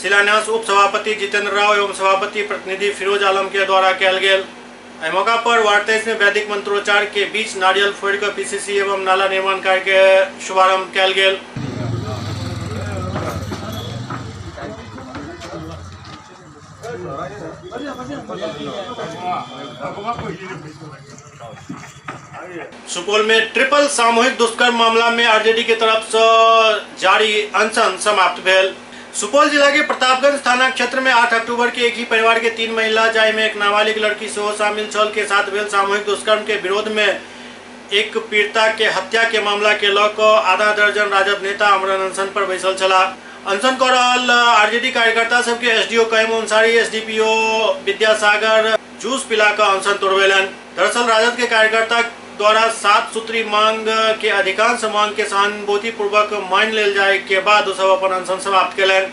शिलान्यास उप सभापति जितेंद्र राव एवं सभापति प्रतिनिधि फिरोज आलम के द्वारा किया गेल। एहि मौका पर वार्ड 23 में वैदिक मंत्रोच्चार के बीच नारियल फोड़ कर PCC एवं नाला निर्माण कार्य के शुभारंभ किया गेल। सुपौल में ट्रिपल सामूहिक दुष्कर्म मामला में RJD के तरफ से जारी अनशन समाप्त भेल। सुपौल जिला के प्रतापगंज थाना क्षेत्र में 8 अक्टूबर के एक ही परिवार के 3 महिला जाहि में एक नाबालिग लड़की सेहो शामिल छल के साथ भेल सामूहिक दुष्कर्म के विरोध में एक पीड़िता के हत्या के मामला के लऽ कऽ आधा दर्जन राजद नेता आमरण अनशन पर बैसल छलाह। अनशन कऽ रहल RJD कार्यकर्ता सबके SDO Qaim Ansari, SDPO Vidyasagar juice पिला कऽ अनशन तोड़वेलन। दरअसल राजद के कार्यकर्ता द्वारा 7 सूत्री मांग के अधिकांश मांग के सहानुभूति पूर्वक मान लेल जाए के बाद सब अपन अनशन समाप्त केलन।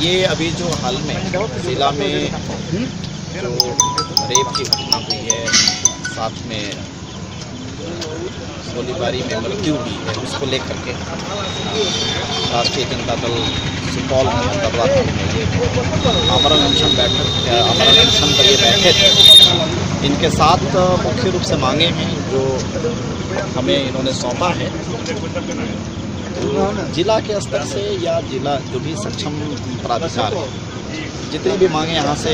ये अभी जो हाल में जिला में रेप की घटना हुई है, साथ में गोलीबारी में मृत्यु हुई है, उसको लेकर के राष्ट्रीय जनता दल सुपौल में दबवा आमरण अनशन पर ये बैठे थे। इनके साथ मुख्य रूप से मांगे हैं जो हमें इन्होंने सौंपा है, तो जिला के स्तर से या जिला जो भी सक्षम प्राधिकार है, जितनी भी मांगे यहाँ से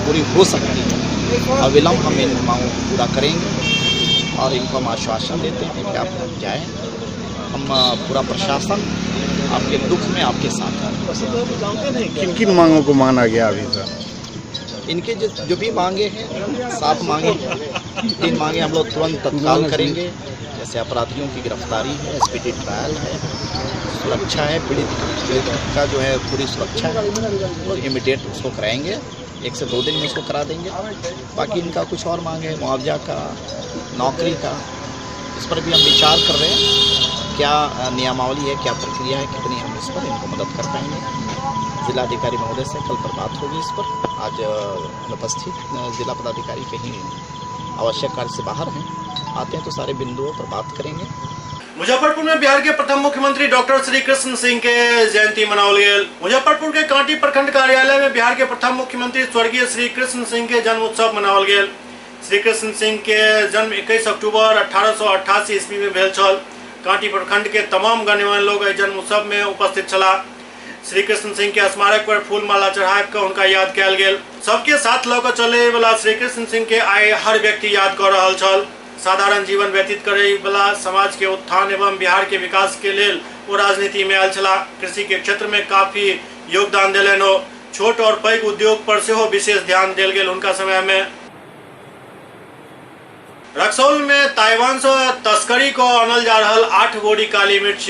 पूरी हो सकती है अविलंब हम इन मांगों को पूरा करेंगे और इनको हम आश्वासन देते हैं कि आप जाएँ। हम पूरा प्रशासन आपके दुख में आपके साथ है। किन किन मांगों को माना गया अभी तक? इनके जो भी मांगे हैं 7 मांगे, 3 मांगे हम लोग तुरंत तत्काल करेंगे, जैसे अपराधियों की गिरफ्तारी है, स्पीडी ट्रायल है, सुरक्षा है, पीड़ित का जो है पूरी सुरक्षा है और इमीडिएट उसको कराएंगे, 1 से 2 दिन में उसको करा देंगे। बाकी इनका कुछ और मांगे है, मुआवजा का, नौकरी का, इस पर भी हम विचार कर रहे हैं क्या नियमावली है, क्या प्रक्रिया है, कितनी हम इस पर इनको मदद कर पाएंगे। जिलाधिकारी महोदय से कल पर बात होगी इस पर। आज उपस्थित जिला पदाधिकारी कहीं आवश्यक कार्य से बाहर हैं, आते हैं तो सारे बिंदुओं पर बात करेंगे। मुजफ्फरपुर में बिहार के प्रथम मुख्यमंत्री डॉक्टर श्री कृष्ण सिंह के जयंती मनाओल गेल। मुजफ्फरपुर के कांटी प्रखंड कार्यालय में बिहार के प्रथम मुख्यमंत्री स्वर्गीय श्री कृष्ण सिंह के जन्म उत्सव मनाओल गेल। श्री कृष्ण सिंह के जन्म 21 अक्टूबर 1888 ईस्वी में भेल छल। कांटी प्रखंड के तमाम गणमान्य लोग एहि जन्म उत्सव में उपस्थित छला। श्री कृष्ण सिंह के स्मारक पर फूल माला चढ़ाब के उनका याद कयल गेल। सबके साथ लऽ कऽ चले वाला श्री कृष्ण सिंह के आइ हर व्यक्ति याद कर रहल छल। साधारण जीवन व्यतीत करे वाला समाज के उत्थान एवं बिहार के विकास के लेल वो राजनीति में आयल छला। कृषि के क्षेत्र में काफी योगदान देलनि हो। छोट और पैघ उद्योग पर सेहो विशेष ध्यान देल गेल उनका समय में। रक्सौल में ताइवान से तस्करी को आनल जा रहल 8 बोरी काली मिर्च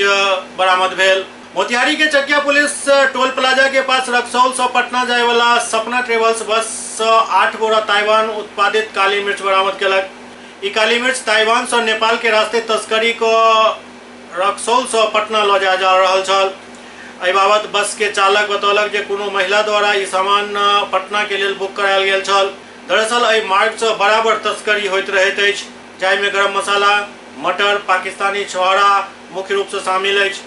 बरामद भेल। मोतिहारी के चकिया पुलिस टोल प्लाजा के पास रक्सौल से पटना जाए वाला सपना ट्रेवल्स बस से 8 बोरा ताइवान उत्पादित काली मिर्च बरामद केलक। ई काली मिर्च ताइवान से नेपाल के रास्ते तस्करी को रक्सौल से पटना ल जा रहल छल। एहि बाबत बस के चालक बतौलक जे कोनो महिला द्वारा ई सामान पटना के लेल बुक करायल गेल छल। दरअसल एहि मार्ग से बराबर तस्करी होइत रहैत अछि, जाहि में गरम मसाला, मटर, पाकिस्तानी छुहारा मुख्य रूप से शामिल अछि।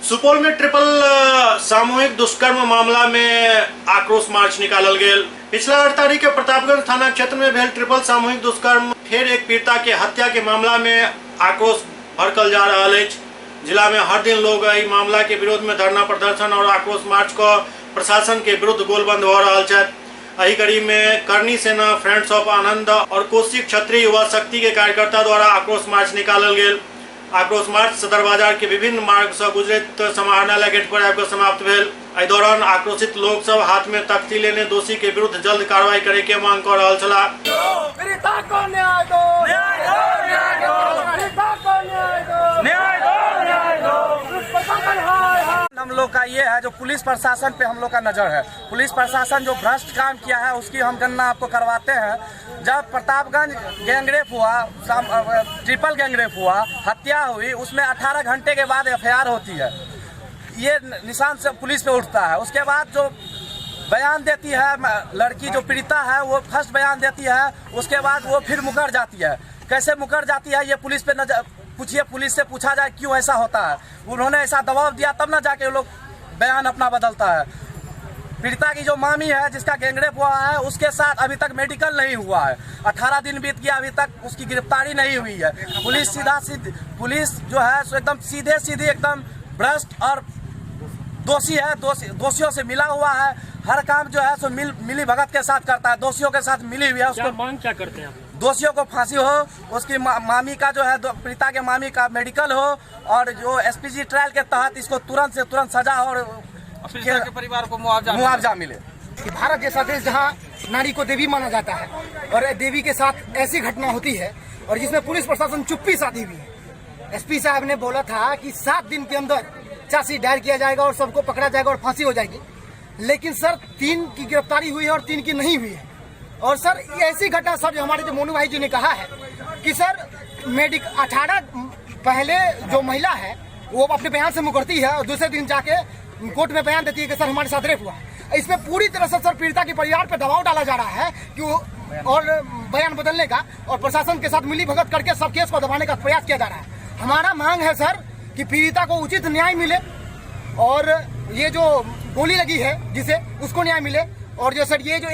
सुपौल में ट्रिपल सामूहिक दुष्कर्म मामला में आक्रोश मार्च निकालल गेल। पिछला 8 तारीख के प्रतापगंज थाना क्षेत्र में भेल ट्रिपल सामूहिक दुष्कर्म फिर एक पीड़िता के हत्या के मामला में आक्रोश भड़कल जा रहा है। जिला में हर दिन लोग एहि मामला के विरोध में धरना प्रदर्शन और आक्रोश मार्च को प्रशासन के विरुद्ध गोलबंद हो रहा है। एहि कड़ी में करनी सेना, फ्रेंड्स ऑफ आनंद और कोसी क्षत्रिय युवा शक्ति के कार्यकर्ता द्वारा आक्रोश मार्च निकालल गेल। आक्रोश मार्च सदर बाजार के विभिन्न मार्ग से गुजरत समाहरणालय गेट पर आबि समाप्त भेल। एहि दौरान आक्रोशित लोग सब हाथ में तख्ती लेने दोषी के विरुद्ध जल्द कार्रवाई करे के मांग कर रहल छला। हम लोग का ये है जो पुलिस प्रशासन पे हम लोग का नजर है। पुलिस प्रशासन जो भ्रष्ट काम किया है उसकी हम गणना आपको करवाते हैं। जब प्रतापगंज गैंगरेप हुआ, ट्रिपल गैंगरेप हुआ, हत्या हुई, उसमें 18 घंटे के बाद एफआईआर होती है। ये निशान से पुलिस पे उठता है। उसके बाद जो बयान देती है लड़की जो पीड़िता है वो फर्स्ट बयान देती है, उसके बाद वो फिर मुकर जाती है। कैसे मुकर जाती है ये पुलिस पे नजर पूछिए, पुलिस से पूछा जाए क्यों ऐसा होता है। उन्होंने ऐसा दबाव दिया तब ना जाके वो लोग बयान अपना बदलता है। पीड़िता की जो मामी है जिसका गैंगरेप हुआ है उसके साथ अभी तक मेडिकल नहीं हुआ है। 18 दिन बीत गया, अभी तक उसकी गिरफ्तारी नहीं हुई है। पुलिस जो है सो एकदम सीधे एकदम भ्रष्ट और दोषी है, दोषियों से मिला हुआ है। हर काम जो है सो मिली भगत के साथ करता है, दोषियों के साथ मिली हुई है। उसको मांग क्या करते हैं? दोषियों को फांसी हो, उसकी मामी का जो है पीड़िता के मामी का मेडिकल हो और जो एसपीजी ट्रायल के तहत इसको तुरंत से तुरंत सजा और के परिवार को मुआवजा मिले। भारत जैसा देश जहाँ नारी को देवी माना जाता है और देवी के साथ ऐसी घटना होती है और जिसमें पुलिस प्रशासन चुप्पी साधी हुई है। एसपी साहब ने बोला था कि 7 दिन के अंदर चार्जशीट दायर किया जाएगा और सबको पकड़ा जाएगा और फांसी हो जाएगी, लेकिन सर 3 की गिरफ्तारी हुई है और 3 की नहीं हुई है। और सर ये ऐसी घटना सर जो हमारे जो मोनू भाई जी ने कहा है कि सर 18 पहले जो महिला है वो अपने बयान से मुकरती है और दूसरे दिन जाके कोर्ट में बयान देती है कि सर हमारे साथ रेप हुआ। इसमें पूरी तरह से सर पीड़िता के परिवार पर दबाव डाला जा रहा है कि वो और बयान बदलने का और प्रशासन के साथ मिली भगत करके सब केस को दबाने का प्रयास किया जा रहा है। हमारा मांग है सर कि पीड़िता को उचित न्याय मिले और ये जो गोली लगी है जिसे उसको न्याय मिले और जो सर ये जो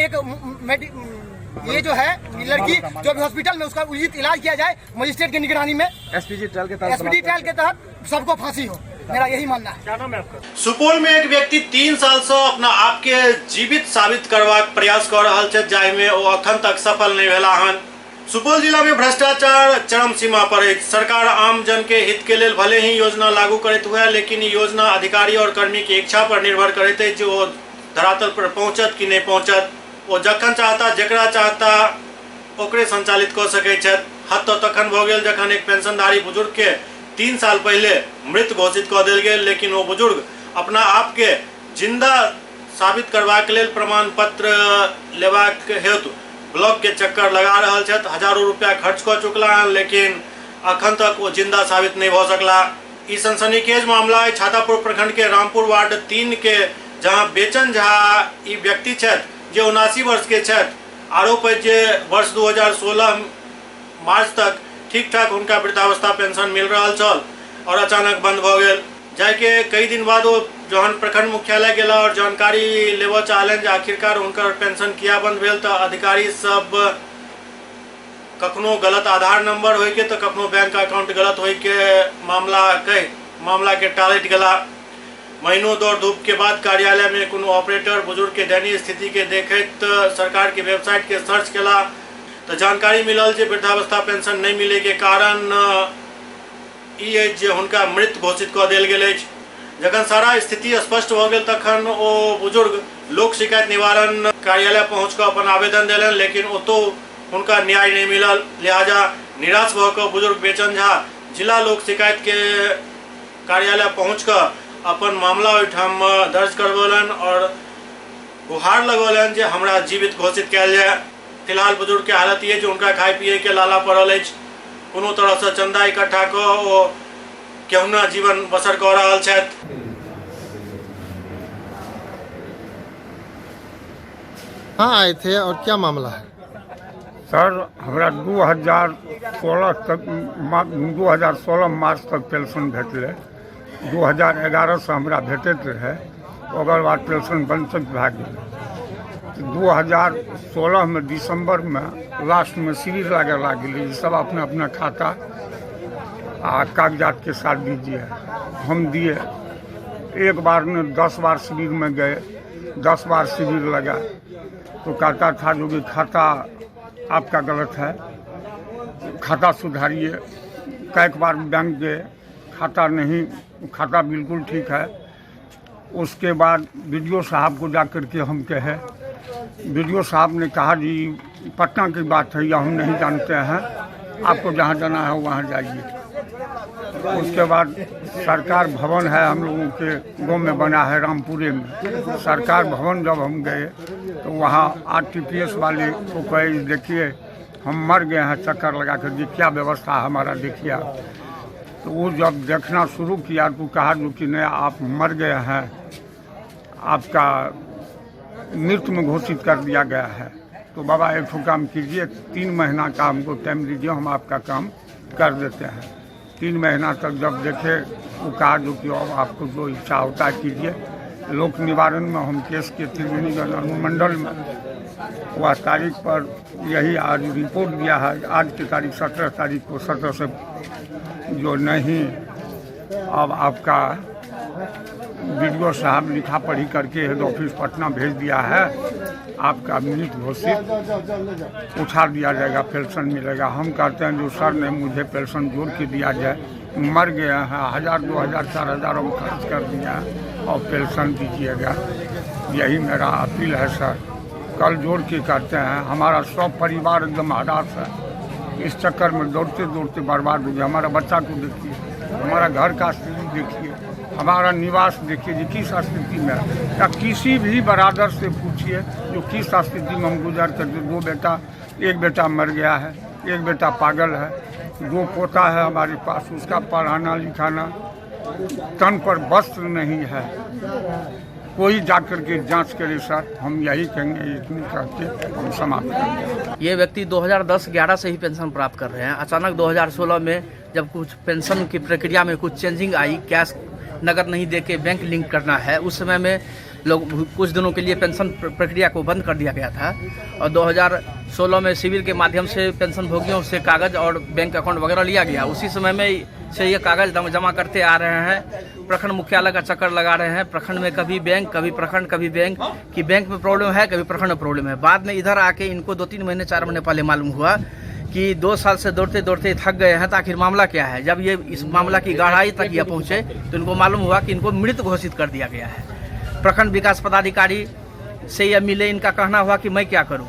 ये जो है लड़की जो भी हॉस्पिटल में उसका उचित इलाज किया जाए मजिस्ट्रेट की निगरानी में एसपीजी ट्रायल के तहत सबको फांसी हो। मेरा यही मानना है। क्या नाम है आपका? सुपौल में एक व्यक्ति 3 साल से अपना आप के जीवित साबित करबाक प्रयास कर रहा है जाहि में वो अखन तक सफल नहीं भेला हन। सुपौल जिला में भ्रष्टाचार चरम सीमा पर है। सरकार आम जन के हित के लिए भले ही योजना लागू करते हुए लेकिन योजना अधिकारी और कर्मी की इच्छा पर निर्भर करते है जो धरातल पर पहुँचत कि नहीं पहुँचत। वो जखन चाहता जकरा चाहता ओकरे संचालित कर सके। हद तो तखन भ गेल जखन एक पेंशनधारी बुजुर्ग के 3 साल पहले मृत घोषित कर दिल गए लेकिन वो बुजुर्ग अपना आप के जिंदा साबित करबाक लेल प्रमाण पत्र लेबाक हेतु ब्लॉक के चक्कर लगा रहा है। हजारों रुपया खर्च कर चुकला है लेकिन अखन तक वो जिंदा साबित नहीं हो सकला। ई सनसनीखेज मामला है छातापुर प्रखंड के रामपुर वार्ड 3 के जहां बेचन झा ई व्यक्ति छथि जे 79 वर्ष के छथि। आरोप है जे वर्ष 2016 मार्च तक ठीक ठाक उनका वृद्धावस्था पेंशन मिल रहा छल और अचानक बंद हो गए। जाके कई दिन बाद वो जहन प्रखंड मुख्यालय गेला और जानकारी लेवा चाहलन जे आखिरकार उनकर पेंशन किया बंद भेल तो अधिकारी सब कखनो गलत आधार नंबर होय के तो कखनो बैंक अकाउंट गलत होय के मामला के टालैत गेला। महीनों दौड़ धूप के बाद कार्यालय में कोनो ऑपरेटर बुजुर्ग के दयनीय स्थिति के देखैत सरकार के वेबसाइट के सर्च केला तो जानकारी मिलल जे वृद्धावस्था पेंशन नहीं मिले के कारण ई जे हुनका मृत घोषित कर देल गेल अछि। जखन सारा स्थिति स्पष्ट हो गेल तखन ओ बुजुर्ग लोक शिकायत निवारण कार्यालय पहुँच कर अपन आवेदन दिलन लेकिन ओतो उनका न्याय नहीं मिलल। लिहाजा निराश होकर बुजुर्ग बेचन झा जिला लोक शिकायत के कार्यालय पहुँच कर अपन मामला ओहिठाम दर्ज करवलन और गुहार लगौलन जे हमरा जीवित घोषित कयल जाए। फिलहाल बुजुर्ग के हालत ये जो उनका खाए पिए के लाला पड़ल है। कोनो तरह से चंदा इकट्ठा कर ओ केहुना जीवन बसर कर रहा छथि। हाँ आए थे और क्या मामला है? सर हमरा 2016 मार्च तक पेंशन भेटले। 2011 से हमरा भेटैत रहे ओकर बाद पेंशन वंचित भए गेल। 2016 में दिसंबर में लास्ट में शिविर लगे लगे सब अपना अपना खाता आ कागजात के साथ दीजिए। हम दिए एक बार में 10 बार शिविर में गए 10 बार शिविर लगा तो कहता था जो कि खाता आपका गलत है खाता सुधारिए। कई बार बैंक गए खाता नहीं खाता बिल्कुल ठीक है। उसके बाद वीडियो साहब को जा कर के हम कहे वीडियो साहब ने कहा जी पटना की बात है या हम नहीं जानते हैं आपको जहाँ जाना है वहाँ जाइए। उसके बाद सरकार भवन है हम लोगों के गांव में बना है रामपुरे में। सरकार भवन जब हम गए तो वहाँ RTPS वाले को कहे देखिए हम मर गए हैं चक्कर लगा कर जी क्या व्यवस्था हमारा देखिए। तो वो जब देखना शुरू किया तो कहा जो कि नहीं आप मर गए हैं आपका मृत में घोषित कर दिया गया है। तो बाबा एक ठो काम कीजिए 3 महीना का हमको टाइम दीजिए हम आपका काम कर देते हैं। 3 महीना तक जब देखे वो कहा जो कि अब आपको जो इच्छा होता है कीजिए। लोक निवारण में हम केस के त्रिवेणीगंज अनुमंडल में वह तारीख पर यही आज रिपोर्ट दिया है। आज की तारीख 17 तारीख को 17 से जो नहीं अब आपका वीडियो साहब लिखा पढ़ी करके हेड ऑफिस पटना भेज दिया है आपका मृत घोषित उठा दिया जाएगा पेंशन मिलेगा। हम कहते हैं जो सर ने मुझे पेंशन जोड़ के दिया जाए मर गया है 1000 2000 4000 हम खर्च कर दिया और पेंशन दीजिएगा। यही मेरा अपील है सर। कल जोड़ के करते हैं हमारा सब परिवार एकदम हताश है। इस चक्कर में दौड़ते दौड़ते बर्बाद हो गया। हमारा बच्चा को देखिए हमारा घर का स्थिति देखिए हमारा निवास देखिए जी किस स्थिति में है। या किसी भी बरादर से पूछिए जो किस स्थिति में हम गुजर करते 2 बेटा एक बेटा मर गया है एक बेटा पागल है 2 पोता है हमारे पास उसका पढ़ाना लिखाना तन पर वस्त्र नहीं है कोई जाकर के जांच करे सर, हम यही कहेंगे, इतनी कहते हम समाप्त करेंगे। ये व्यक्ति 2010-11 से ही पेंशन प्राप्त कर रहे हैं। अचानक 2016 में जब कुछ पेंशन की प्रक्रिया में कुछ चेंजिंग आई, कैश नगद नहीं दे के बैंक लिंक करना है, उस समय में लोग कुछ दिनों के लिए पेंशन प्रक्रिया को बंद कर दिया गया था। और 2016 में सिविल के माध्यम से पेंशन भोगियों से कागज़ और बैंक अकाउंट वगैरह लिया गया। उसी समय में से ये कागज़ जमा करते आ रहे हैं। प्रखंड मुख्यालय का चक्कर लगा रहे हैं। प्रखंड में कभी बैंक, कभी प्रखंड, कभी बैंक, कि बैंक में प्रॉब्लम है, कभी प्रखंड में प्रॉब्लम है। बाद में इधर आके इनको 2-3 महीने 4 महीने पहले मालूम हुआ कि 2 साल से दौड़ते दौड़ते थक गए हैं, तो आखिर मामला क्या है। जब ये इस मामला की गहराई तक ये पहुँचे तो इनको मालूम हुआ कि इनको मृत घोषित कर दिया गया है। प्रखंड विकास पदाधिकारी से ये मिले, इनका कहना हुआ कि मैं क्या करूं।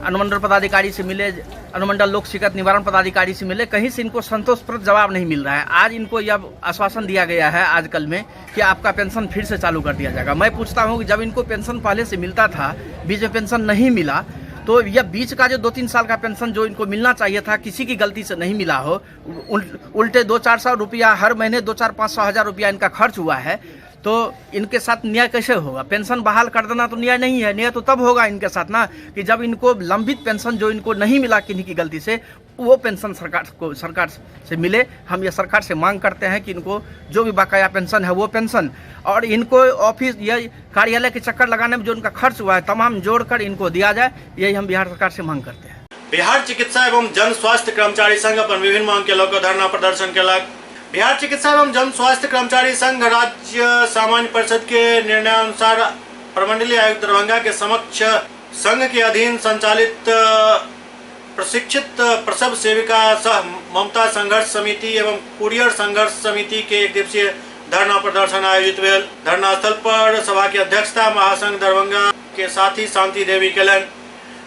अनुमंडल पदाधिकारी से मिले, अनुमंडल लोक शिकायत निवारण पदाधिकारी से मिले, कहीं से इनको संतोषप्रद जवाब नहीं मिल रहा है। आज इनको यह आश्वासन दिया गया है आजकल में कि आपका पेंशन फिर से चालू कर दिया जाएगा। मैं पूछता हूं कि जब इनको पेंशन पहले से मिलता था, बीच में पेंशन नहीं मिला, तो यह बीच का जो 2-3 साल का पेंशन जो इनको मिलना चाहिए था, किसी की गलती से नहीं मिला हो, उल्टे 200-400 रुपया हर महीने 200-500 हज़ार रुपया इनका खर्च हुआ है, तो इनके साथ न्याय कैसे होगा। पेंशन बहाल कर देना तो न्याय नहीं है। न्याय तो तब होगा इनके साथ ना कि जब इनको लंबित पेंशन जो इनको नहीं मिला किन्हीं की गलती से, वो पेंशन सरकार से मिले। हम ये सरकार से मांग करते हैं कि इनको जो भी बकाया पेंशन है वो पेंशन, और इनको ऑफिस या कार्यालय के चक्कर लगाने में जो इनका खर्च हुआ है तमाम जोड़कर इनको दिया जाए। यही हम बिहार सरकार से मांग करते हैं। बिहार चिकित्सा एवं जन स्वास्थ्य कर्मचारी संघ अपन विभिन्न मांग के लेकर धरना प्रदर्शन केलक। बिहार चिकित्सा एवं जन स्वास्थ्य कर्मचारी संघ राज्य सामान्य परिषद के निर्णयानुसार प्रमंडलीय आयुक्त दरभंगा के समक्ष संघ के अधीन संचालित प्रशिक्षित प्रसव सेविका सह ममता संघर्ष समिति एवं कुरियर संघर्ष समिति के 1 दिवसीय धरना प्रदर्शन आयोजित भेल। धरना स्थल पर सभा की अध्यक्षता महासंघ दरभंगा के साथी शांति देवी केलन।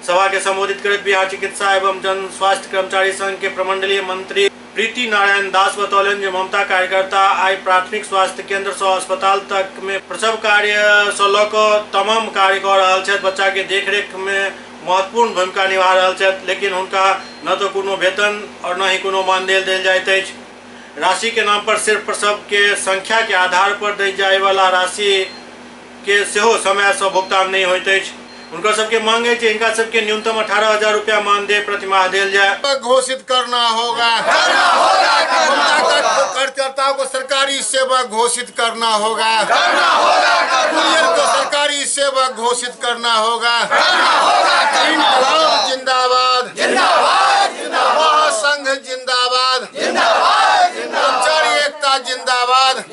सभा के संबोधित करते बिहार चिकित्सा एवं जन स्वास्थ्य कर्मचारी संघ के प्रमंडलीय मंत्री प्रीति नारायण दास बतौलन जो ममता कार्यकर्ता आई प्राथमिक स्वास्थ्य केंद्र से अस्पताल तक में प्रसव कार्य से लऽ तमाम कार्य कर रहल छथि। बच्चा के देखरेख में महत्वपूर्ण भूमिका निभा रहल छथि, लेकिन उनका न तो कोनो वेतन और न ही कोनो मानदेय देल जाइत अछि। राशि के नाम पर सिर्फ प्रसव के संख्या के आधार पर दै जाय वाला राशि के सेहो समय से भुगतान नहीं होइत अछि। उनका सबके मांग है कि इनका सबके न्यूनतम 18,000 रुपया मानदेय प्रतिमाह दिया जाए। घोषित करना होगा, कार्यकर्ताओं को सरकारी सेवक घोषित करना होगा, कुरियर को सरकारी सेवक घोषित करना होगा। जिंदाबाद, महासंघ जिंदाबाद, कर्मचारी एकता जिंदाबाद।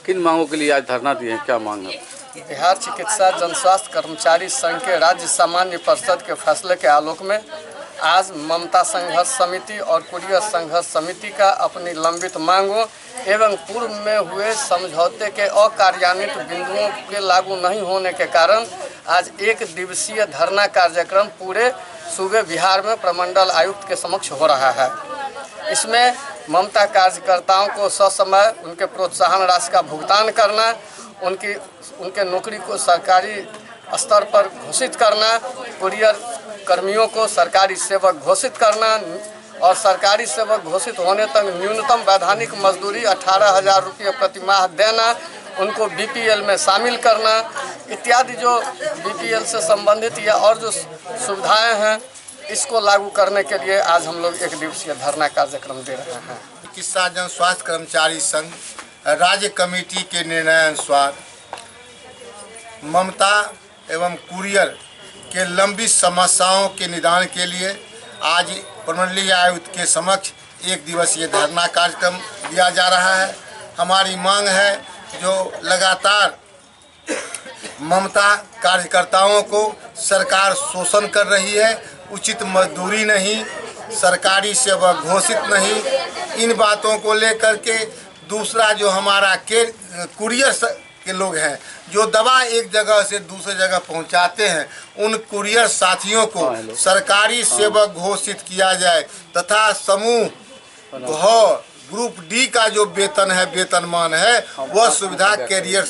किन मांगों के लिए आज धरना दिए हैं, क्या मांग है? बिहार चिकित्सा जन स्वास्थ्य कर्मचारी संघ के राज्य सामान्य परिषद के फैसले के आलोक में आज ममता संघर्ष समिति और कुरियर संघर्ष समिति का अपनी लंबित मांगों एवं पूर्व में हुए समझौते के अकार्यान्वित बिंदुओं के लागू नहीं होने के कारण आज 1 दिवसीय धरना कार्यक्रम पूरे सूबे बिहार में प्रमंडल आयुक्त के समक्ष हो रहा है। इसमें ममता कार्यकर्ताओं को ससमय उनके प्रोत्साहन राशि का भुगतान करना, उनके नौकरी को सरकारी स्तर पर घोषित करना, कुरियर कर्मियों को सरकारी सेवक घोषित करना और सरकारी सेवक घोषित होने तक न्यूनतम वैधानिक मजदूरी 18,000 रुपये प्रतिमाह देना, उनको बीपीएल में शामिल करना इत्यादि जो बीपीएल से संबंधित या और जो सुविधाएं हैं, इसको लागू करने के लिए आज हम लोग 1 दिवसीय धरना कार्यक्रम दे रहे हैं। चिकित्सा जन स्वास्थ्य कर्मचारी संघ राज्य कमेटी के निर्णयानुसार ममता एवं कुरियर के लंबित समस्याओं के निदान के लिए आज प्रमंडलीय आयुक्त के समक्ष 1 दिवसीय धरना कार्यक्रम दिया जा रहा है। हमारी मांग है जो लगातार ममता कार्यकर्ताओं को सरकार शोषण कर रही है, उचित मजदूरी नहीं, सरकारी सेवा घोषित नहीं, इन बातों को लेकर के दूसरा जो हमारा कुरियर के लोग हैं जो दवा एक जगह से दूसरे जगह पहुंचाते हैं, उन कुरियर साथियों को सरकारी सेवक घोषित किया जाए तथा समूह ग्रुप डी का जो वेतन है, वेतनमान है, वह सुविधा कैरियर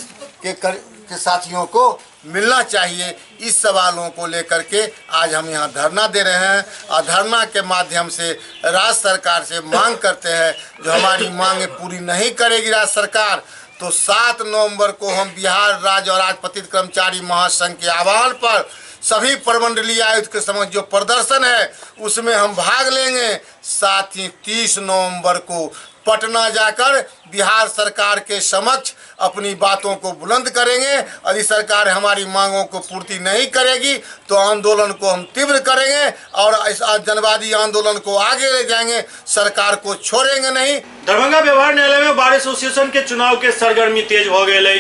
के साथियों को मिलना चाहिए। इस सवालों को लेकर के आज हम यहाँ धरना दे रहे हैं और धरना के माध्यम से राज्य सरकार से मांग करते हैं जो हमारी मांगें पूरी नहीं करेगी राज्य सरकार तो 7 नवंबर को हम बिहार राज्य और राजपत्रित कर्मचारी महासंघ के आह्वान पर सभी प्रमंडलीय आयुक्त के समक्ष जो प्रदर्शन है उसमें हम भाग लेंगे। साथ ही 30 नवंबर को पटना जाकर बिहार सरकार के समक्ष अपनी बातों को बुलंद करेंगे। यदि सरकार हमारी मांगों को पूर्ति नहीं करेगी तो आंदोलन को हम तीव्र करेंगे और इस जनवादी आंदोलन को आगे ले जाएंगे, सरकार को छोड़ेंगे नहीं। दरभंगा व्यवहार न्यायालय में बार एसोसिएशन के चुनाव के सरगर्मी तेज हो गए।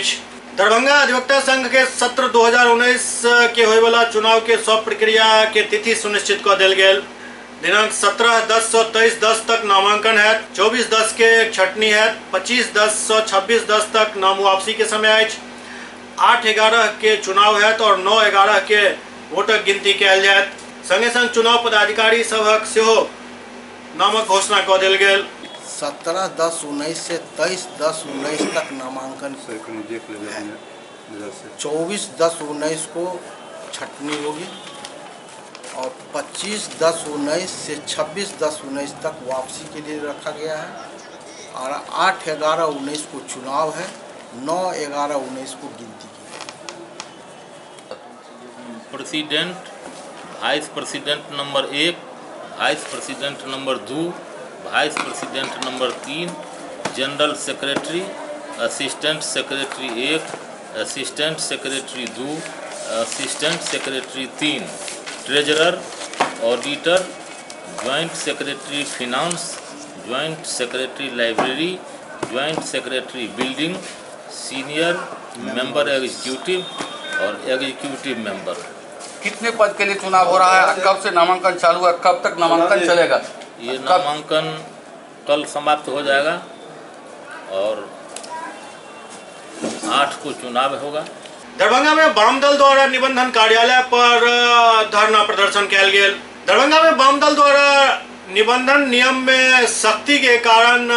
दरभंगा अधिवक्ता संघ के सत्र 2019 के होय वाला चुनाव के सब प्रक्रिया के तिथि सुनिश्चित कर दिल गेल। दिनांक 17/10/23 तक नामांकन है, 24/10 के छटनी है, 25/10/26 तक नाम वापसी के समय है, 8/11 के चुनाव है और 9/11 के वोटक गिनती कल जाए। संगे संग चुनाव पदाधिकारी सबक सेहो नामक घोषणा कर दिल गेल। 17/10/19 से 23/10/19 तक नामांकन है, 24/10/19 को छटनी होगी और 25/10/19 से 26/10/19 तक वापसी के लिए रखा गया है और 8/11/19 को चुनाव है, 9/11/19 को गिनती की। President, vice president number 1, vice president number 2, vice president number 3, general secretary, assistant secretary 1, assistant secretary 2, assistant secretary 3, treasurer, auditor, joint secretary finance, joint secretary library, joint secretary building, senior member executive और executive member. कितने पद के लिए चुनाव हो रहा है? कब से नामांकन चालू है? कब तक नामांकन चलेगा? ये नामांकन कल समाप्त हो जाएगा और 8 को चुनाव होगा। दरभंगा में वाम दल द्वारा निबंधन कार्यालय पर धरना प्रदर्शन किया गया। दरभंगा में वाम दल द्वारा निबंधन नियम में सख्ती के कारण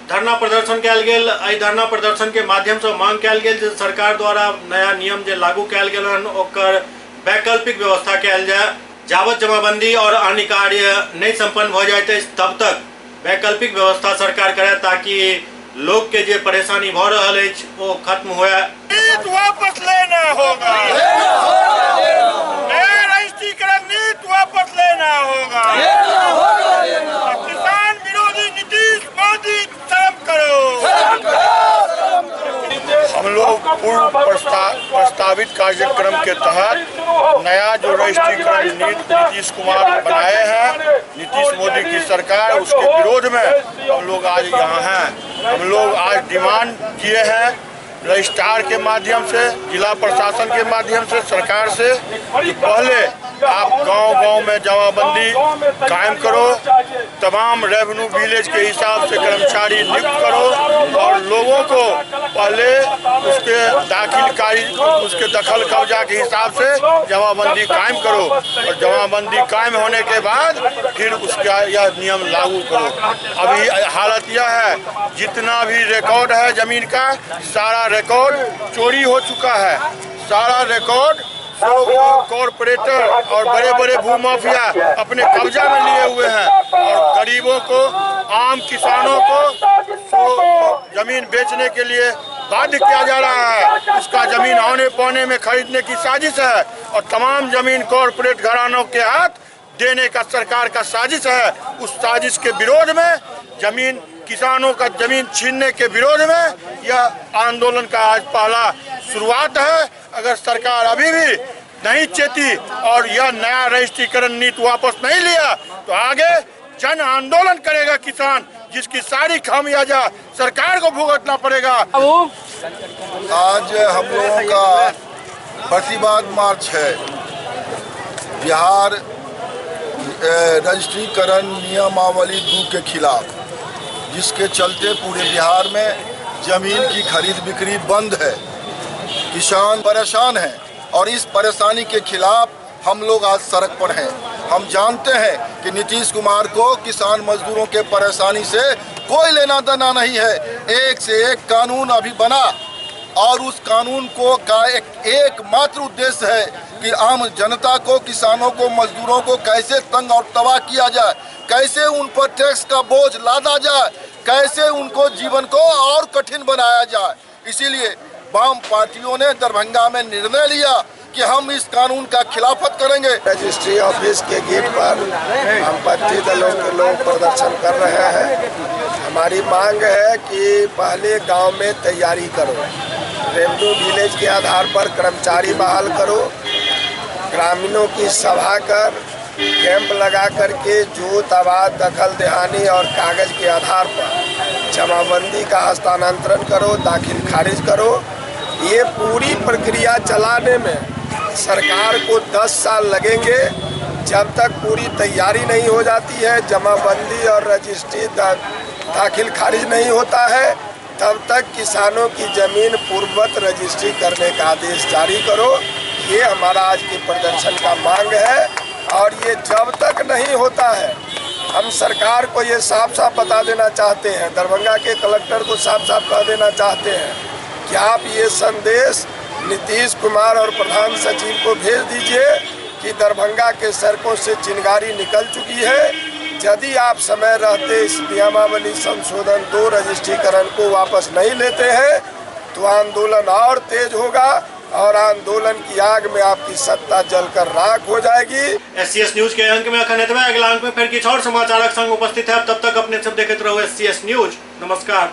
धरना प्रदर्शन किया गया। धरना प्रदर्शन के माध्यम से मांग किया गया सरकार द्वारा नया नियम जो लागू किया गया ओकर वैकल्पिक व्यवस्था किया जाए। जावत जमाबंदी और अन्य कार्य नहीं संपन्न हो जाए तब तक वैकल्पिक व्यवस्था सरकार करे ताकि लोग के जो परेशानी भ रहा है वो खत्म हो। वापस लेना होगा, रजिस्ट्रीकरण नीति वापस लेना होगा, किसान विरोधी नीतीश मोदी खत्म करो। हम लोग पूर्व प्रस्तावित कार्यक्रम के तहत नया जो रजिस्ट्रीकरण नीति नीतीश कुमार बनाए हैं, नीतीश मोदी की सरकार, उसके विरोध में हम लोग आज यहाँ हैं। हम लोग आज डिमांड किए हैं रजिस्ट्रार के माध्यम से, जिला प्रशासन के माध्यम से, सरकार से कि पहले आप गांव-गांव में जमाबंदी कायम करो, तमाम रेवेन्यू विलेज के हिसाब से कर्मचारी नियुक्त करो और लोगों को पहले उसके दाखिलकारी उसके दखल कब्जा के हिसाब से जमाबंदी कायम करो और जमाबंदी कायम होने के बाद फिर उसका यह नियम लागू करो। अभी हालत यह है, जितना भी रिकॉर्ड है जमीन का, सारा रिकॉर्ड चोरी हो चुका है। सारा रिकॉर्ड कॉरपोरेटर और बड़े बड़े भूमाफिया अपने कब्जा में लिए हुए हैं और गरीबों को, आम किसानों को जमीन बेचने के लिए बाध्य किया जा रहा है। उसका जमीन औने पौने में खरीदने की साजिश है और तमाम जमीन कॉरपोरेट घरानों के हाथ देने का सरकार का साजिश है। उस साजिश के विरोध में, जमीन किसानों का जमीन छीनने के विरोध में यह आंदोलन का आज पहला शुरुआत है। अगर सरकार अभी भी नहीं चेती और यह नया रजिस्ट्रीकरण नीति वापस नहीं लिया तो आगे जन आंदोलन करेगा किसान, जिसकी सारी खामियाजा सरकार को भुगतना पड़ेगा। आज हम लोगों का प्रतिवाद मार्च है बिहार रजिस्ट्रीकरण नियमावली 2 के खिलाफ, जिसके चलते पूरे बिहार में जमीन की खरीद बिक्री बंद है। किसान परेशान हैं और इस परेशानी के खिलाफ हम लोग आज सड़क पर हैं। हम जानते हैं कि नीतीश कुमार को किसान मजदूरों के परेशानी से कोई लेना देना नहीं है। एक से एक कानून अभी बना और उस कानून को का एकमात्र उद्देश्य है कि आम जनता को, किसानों को, मजदूरों को कैसे तंग और तबाह किया जाए, कैसे उन पर टैक्स का बोझ लादा जाए, कैसे उनको जीवन को और कठिन बनाया जाए। इसीलिए वाम पार्टियों ने दरभंगा में निर्णय लिया कि हम इस कानून का खिलाफत करेंगे। रजिस्ट्री ऑफिस के गेट पर वामपंथी दलों के लोग प्रदर्शन कर रहे हैं। हमारी मांग है कि पहले गांव में तैयारी करो, रेवेन्यू विलेज के आधार पर कर्मचारी बहाल करो, ग्रामीणों की सभा कर कैंप लगा करके जोत आबाद दखल दहानी और कागज के आधार पर जमाबंदी का हस्तांतरण करो, दाखिल खारिज करो। ये पूरी प्रक्रिया चलाने में सरकार को 10 साल लगेंगे। जब तक पूरी तैयारी नहीं हो जाती है, जमाबंदी और रजिस्ट्री दाखिल खारिज नहीं होता है, तब तक किसानों की ज़मीन पूर्ववत रजिस्ट्री करने का आदेश जारी करो। ये हमारा आज के प्रदर्शन का मांग है। और ये जब तक नहीं होता है, हम सरकार को ये साफ साफ बता देना चाहते हैं, दरभंगा के कलेक्टर को साफ साफ कह देना चाहते हैं कि आप ये संदेश नीतीश कुमार और प्रधान सचिव को भेज दीजिए कि दरभंगा के सड़कों से चिंगारी निकल चुकी है। यदि आप समय रहते इस नियमावली संशोधन 2 रजिस्ट्रीकरण को वापस नहीं लेते हैं तो आंदोलन और तेज होगा और आंदोलन की आग में आपकी सत्ता जलकर राख हो जाएगी। SCS न्यूज के अंक में अखन एतबे, अगला अंक में फिर किछु और समाचारक संग उपस्थित है। तब तक अपने सब देखते रहो SCS न्यूज। नमस्कार।